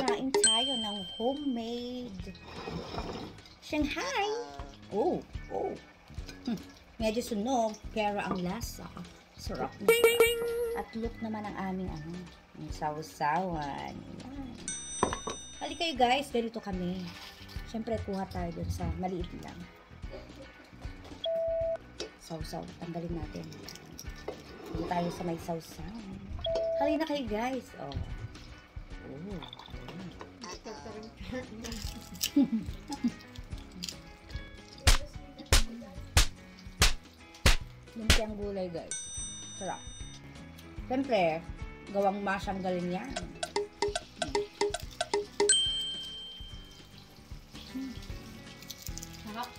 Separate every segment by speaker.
Speaker 1: Kain tayo ng homemade Shanghai. Oh. Medyo sunog, pero ang lasa, sarap. At look naman ang aming ang sausawan. Yan. Halika kayo guys, ganito kami. Siyempre, kuha tayo dun sa maliit lang. Sausaw, tanggalin natin. Dito tayo sa may sausaw. Halika na kayo guys. Lumpiang gulay guys. Sarap. Siyempre, gawang masyang galing yan.
Speaker 2: Sarap.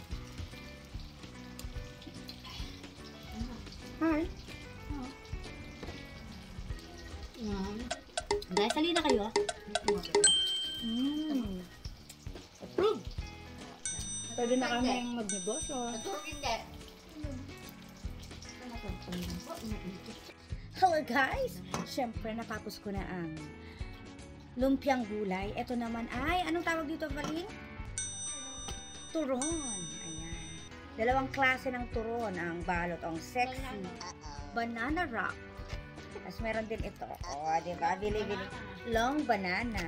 Speaker 1: Hi. Guys, halina na kayo.
Speaker 2: Approve.
Speaker 1: Pwede na kaming magnegosyo.
Speaker 2: Naturog hindi.
Speaker 1: Hello guys! Siyempre, natapos ko na ang lumpiang gulay. Ito naman ay, anong tawag dito, Valing? Turon. Ayan. Dalawang klase ng turon. Ang balot, ang sexy. Banana wrap. Tapos meron din ito. Diba? Bili-bili. Long banana.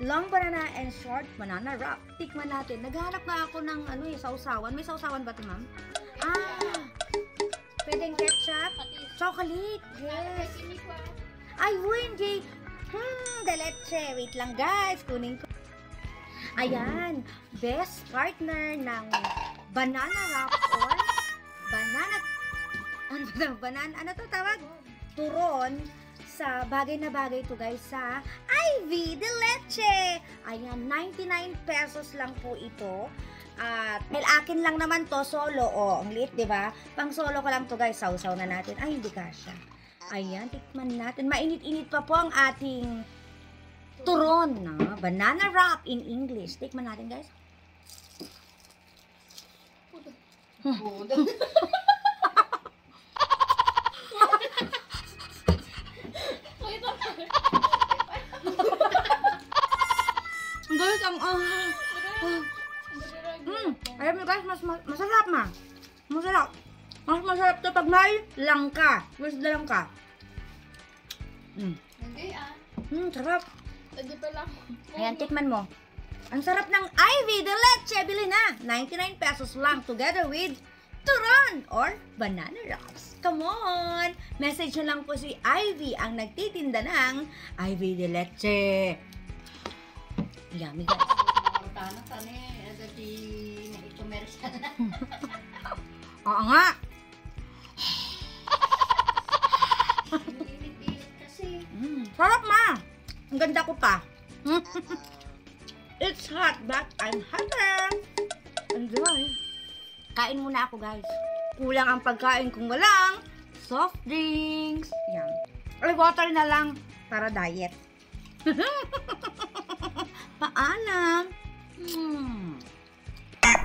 Speaker 1: Long banana and short banana wrap. Tikman natin. Naghanap na ako ng sausawan. May sausawan ba ito, ma'am? Pwedeng ketchup? Chocolate. Yes. Ay, hindi. De leche. Wait lang, guys. Kunin ko. Ayan. Best partner ng banana wrap or ano to tawag? Turon. Sa bagay na bagay to guys sa Ivy de Leche. Ayan, 99 pesos lang po ito. At akin lang naman to solo. Ang liit, 'di ba? Pang solo ko lang to guys. Sausaw na natin. Ay, hindi kasya. Ayan, tikman natin. Mainit-init pa po ang ating turon na banana wrap in English. Tikman natin guys. Guys, alam mo guys, masarap ma. Masarap. Mas masarap to pag may langka. With the langka.
Speaker 2: Hindi
Speaker 1: Sarap.
Speaker 2: Hindi pa lang.
Speaker 1: Ayan, tikman mo. Ang sarap ng Ivy de Leche. Bili na. 99 pesos lang together with turon or banana wraps. Come on! Message nyo lang po si Ivy ang nagtitinda ng Ivy de Leche. Yummy guys. Oo nga. Sarap ma. Ang ganda ko pa. It's hot but I'm happy. Enjoy. Kain muna ako guys. Kulang ang pagkain kung walang soft drinks. Yan. Ay, water na lang para diet. Paalam.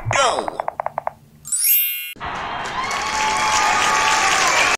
Speaker 1: Go!